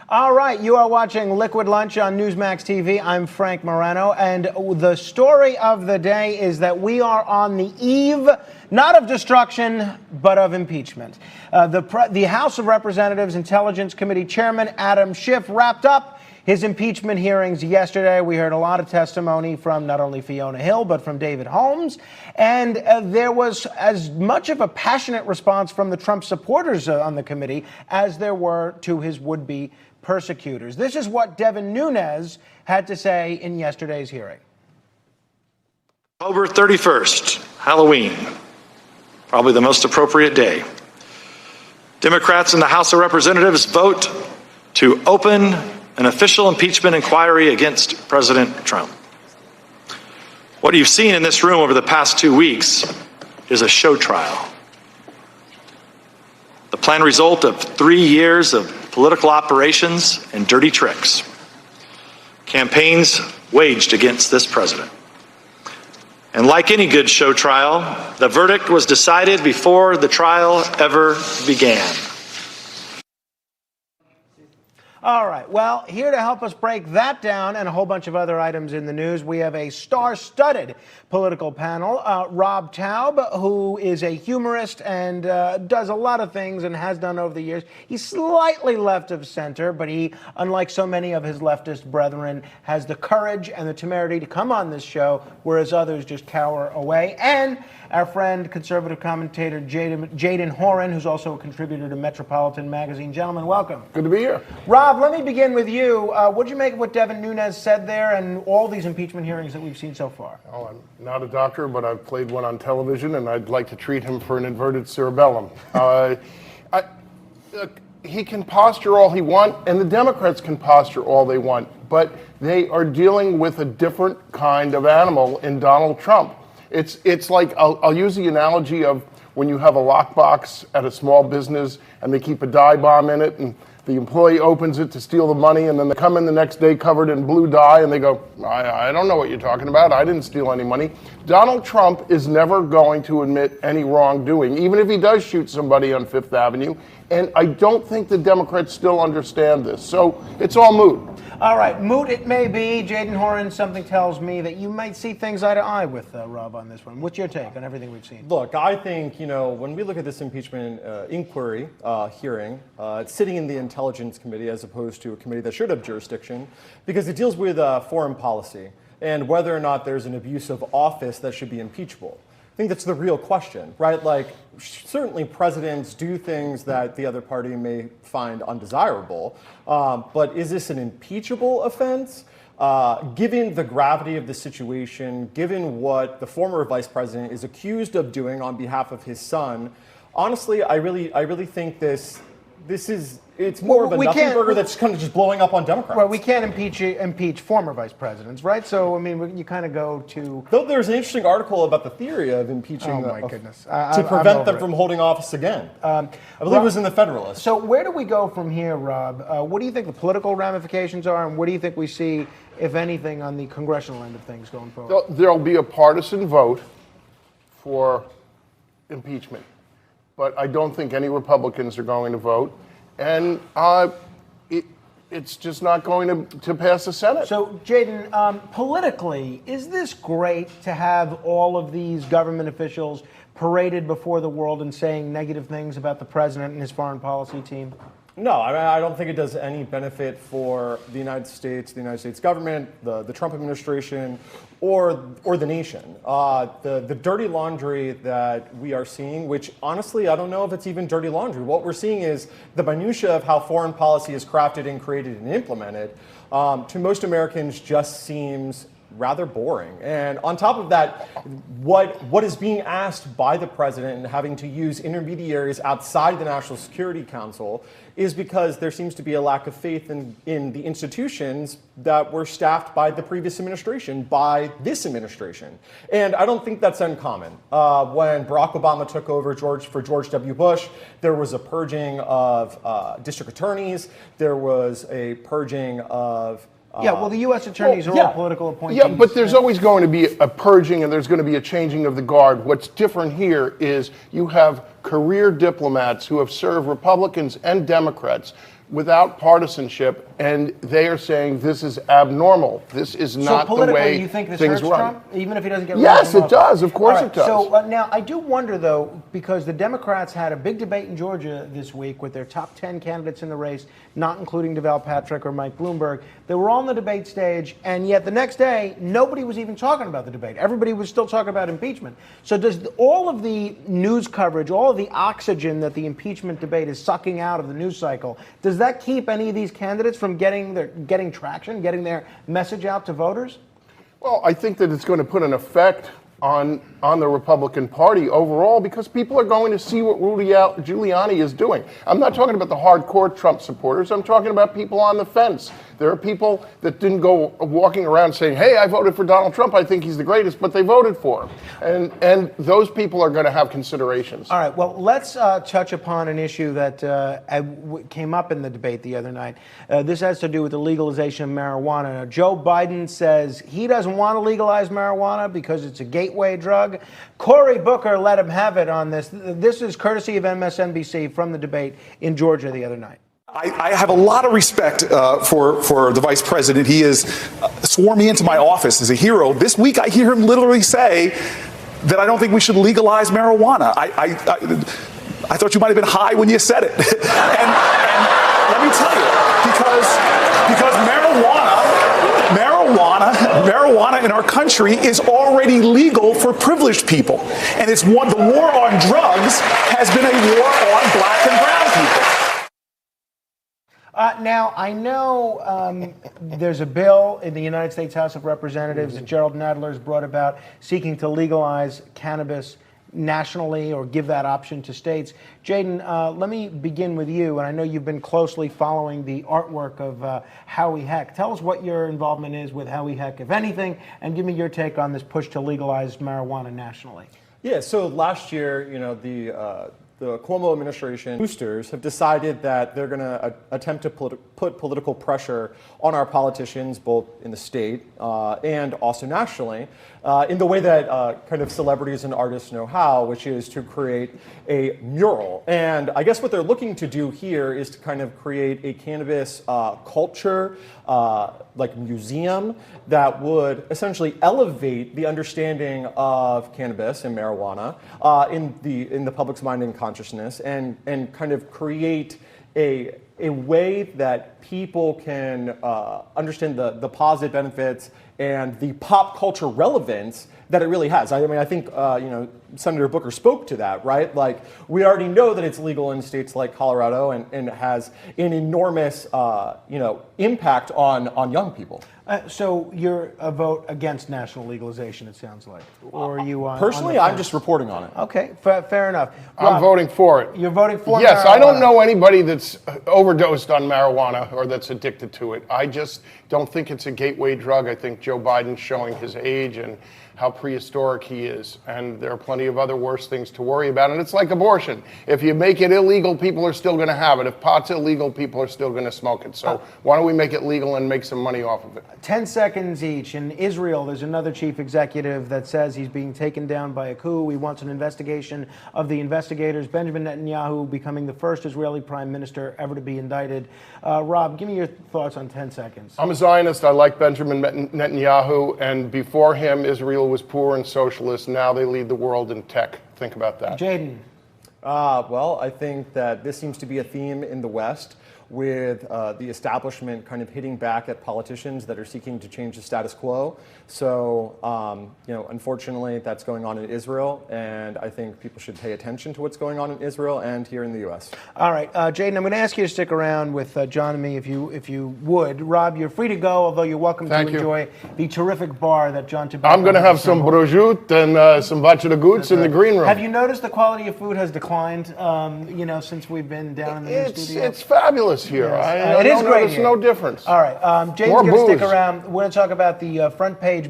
All right, you are watching Liquid Lunch on Newsmax TV. I'm Frank Morano, and the story of the day is that we are on the eve, not of destruction, but of impeachment. The House of Representatives Intelligence Committee Chairman Adam Schiff wrapped up his impeachment hearings yesterday. We heard a lot of testimony from not only Fiona Hill, but from David Holmes. And there was as much of a passionate response from the Trump supporters on the committee as there were to his would-be persecutors. This is what Devin Nunes had to say in yesterday's hearing. October 31st, Halloween, probably the most appropriate day. Democrats in the House of Representatives vote to open an official impeachment inquiry against President Trump. What you've seen in this room over the past 2 weeks is a show trial. The planned result of 3 years of political operations and dirty tricks. Campaigns waged against this president. And like any good show trial, the verdict was decided before the trial ever began. All right. Well, here to help us break that down and a whole bunch of other items in the news, we have a star-studded political panel. Rob Taub, who is a humorist and does a lot of things and has done over the years. He's slightly left of center, but he, unlike so many of his leftist brethren, has the courage and the temerity to come on this show, whereas others just cower away. And our friend, conservative commentator Jadan Horyn, who's also a contributor to Metropolitan Magazine. Gentlemen, welcome. Good to be here. Rob, let me begin with you. What did you make of what Devin Nunes said there and all these impeachment hearings that we've seen so far? Oh, I'm not a doctor, but I've played one on television, and I'd like to treat him for an inverted cerebellum. He can posture all he wants, and the Democrats can posture all they want, but they are dealing with a different kind of animal in Donald Trump. It's like, I'll use the analogy of when you have a lockbox at a small business and they keep a dye bomb in it, and the employee opens it to steal the money, and then they come in the next day covered in blue dye, and they go, I don't know what you're talking about. I didn't steal any money. Donald Trump is never going to admit any wrongdoing, even if he does shoot somebody on Fifth Avenue. And I don't think the Democrats still understand this. So it's all moot. All right, moot it may be. Jadan Horyn, something tells me that you might see things eye to eye with Rob on this one. What's your take on everything we've seen? Look, I think, when we look at this impeachment inquiry hearing, it's sitting in the Intelligence Committee as opposed to a committee that should have jurisdiction, because it deals with foreign policy and whether or not there's an abuse of office that should be impeachable. I think that's the real question, right? Like, certainly presidents do things that the other party may find undesirable, but is this an impeachable offense? Given the gravity of the situation, given what the former vice president is accused of doing on behalf of his son, honestly, I really think it's more of a nothing burger that's kind of just blowing up on Democrats. Well, we can't impeach former vice presidents, right? So, I mean, you kind of go to... Though there's an interesting article about the theory of impeaching to prevent them from holding office again. I believe it was in the Federalist. So where do we go from here, Rob? What do you think the political ramifications are, and what do you think we see, if anything, on the congressional end of things going forward? There'll be a partisan vote for impeachment, but I don't think any Republicans are going to vote. And it's just not going to pass the Senate. So, Jadan, politically, is this great to have all of these government officials paraded before the world and saying negative things about the president and his foreign policy team? No, I don't think it does any benefit for the United States government, the Trump administration, or the nation. The dirty laundry that we are seeing, which honestly, I don't know if it's even dirty laundry. What we're seeing is the minutia of how foreign policy is crafted and created and implemented, to most Americans just seems rather boring. And on top of that, what is being asked by the president and having to use intermediaries outside the National Security Council is because there seems to be a lack of faith in the institutions that were staffed by the previous administration, by this administration. And I don't think that's uncommon. When Barack Obama took over for George W. Bush, there was a purging of district attorneys. There was a purging of the U.S. attorneys are all political appointees. Yeah, but there's always going to be a purging, and there's going to be a changing of the guard. What's different here is you have career diplomats who have served Republicans and Democrats without partisanship, and they are saying this is abnormal. This is not the way you think this things hurts run. Trump, even if he doesn't get Yes, it does. Of course All right, it does. So now I do wonder, though, because the Democrats had a big debate in Georgia this week with their top 10 candidates in the race, not including Deval Patrick or Mike Bloomberg. They were all on the debate stage, and yet the next day, nobody was even talking about the debate. Everybody was still talking about impeachment. So does all of the news coverage, all of the oxygen that the impeachment debate is sucking out of the news cycle, does that keep any of these candidates from getting traction, getting their message out to voters? Well, I think that it's going to put an effect on the Republican Party overall, because people are going to see what Rudy Giuliani is doing. I'm not talking about the hardcore Trump supporters. I'm talking about people on the fence. There are people that didn't go walking around saying, hey, I voted for Donald Trump, I think he's the greatest, but they voted for him. And those people are going to have considerations. All right, well, let's touch upon an issue that came up in the debate the other night. This has to do with the legalization of marijuana. Now, Joe Biden says he doesn't want to legalize marijuana because it's a gateway drug. Cory Booker let him have it on this. This is courtesy of MSNBC from the debate in Georgia the other night. I have a lot of respect for the vice president. He has sworn me into my office as a hero. This week, I hear him literally say that I don't think we should legalize marijuana. I thought you might have been high when you said it. and let me tell you, because marijuana in our country is already legal for privileged people. And the war on drugs has been a war on black and brown people. Now, I know there's a bill in the United States House of Representatives that Gerald Nadler has brought about seeking to legalize cannabis nationally or give that option to states. Jadan, let me begin with you, and I know you've been closely following the artwork of Howie Heck. Tell us what your involvement is with Howie Heck, if anything, and give me your take on this push to legalize marijuana nationally. Yeah, so last year, the Cuomo administration boosters have decided that they're going to attempt to put political pressure on our politicians, both in the state and also nationally, in the way that kind of celebrities and artists know how, which is to create a mural. And I guess what they're looking to do here is to kind of create a cannabis culture, like museum, that would essentially elevate the understanding of cannabis and marijuana in the public's mind and consciousness, and kind of create a way that people can understand the positive benefits and the pop culture relevance that it really has. I mean, I think Senator Booker spoke to that, right? Like, we already know that it's legal in states like Colorado and has an enormous impact on young people. So you're a vote against national legalization, it sounds like, or are you personally? I'm just reporting on it. Okay, fair enough. I'm voting for it. You're voting for Yes, marijuana. I don't know anybody that's overdosed on marijuana or that's addicted to it. I just don't think it's a gateway drug. I think Joe Biden's showing his age and how prehistoric he is. And there are plenty of other worse things to worry about. And it's like abortion. If you make it illegal, people are still going to have it. If pot's illegal, people are still going to smoke it. So why don't we make it legal and make some money off of it? 10 seconds each. In Israel, there's another chief executive that says he's being taken down by a coup. He wants an investigation of the investigators. Benjamin Netanyahu becoming the first Israeli prime minister ever to be indicted. Rob, give me your thoughts on 10 seconds. I'm a Zionist. I like Benjamin Netanyahu. And before him, Israel was poor and socialist. Now they lead the world in tech. Think about that. Jadan. Well, I think that this seems to be a theme in the West, with the establishment kind of hitting back at politicians that are seeking to change the status quo. So, unfortunately, that's going on in Israel, and I think people should pay attention to what's going on in Israel and here in the U.S. All right, Jadan, I'm going to ask you to stick around with John and me if you would. Rob, you're free to go, although you're welcome to enjoy the terrific bar that John Tobacco. I'm going to have some prosciutto and some vachadagoots in the green room. Have you noticed the quality of food has declined, since we've been down in the new studio? It's fabulous here. Yes. It is great. There's no difference. All right, Jaden's More going to stick booze. around. We're going to talk about the front page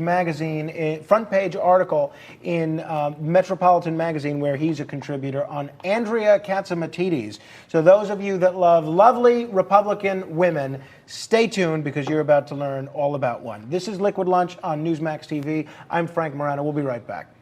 article in Metropolitan Magazine, where he's a contributor, on Andrea Katsimatides. So those of you that love lovely Republican women, stay tuned, because you're about to learn all about one. This is Liquid Lunch on Newsmax TV. I'm Frank Morano. We'll be right back.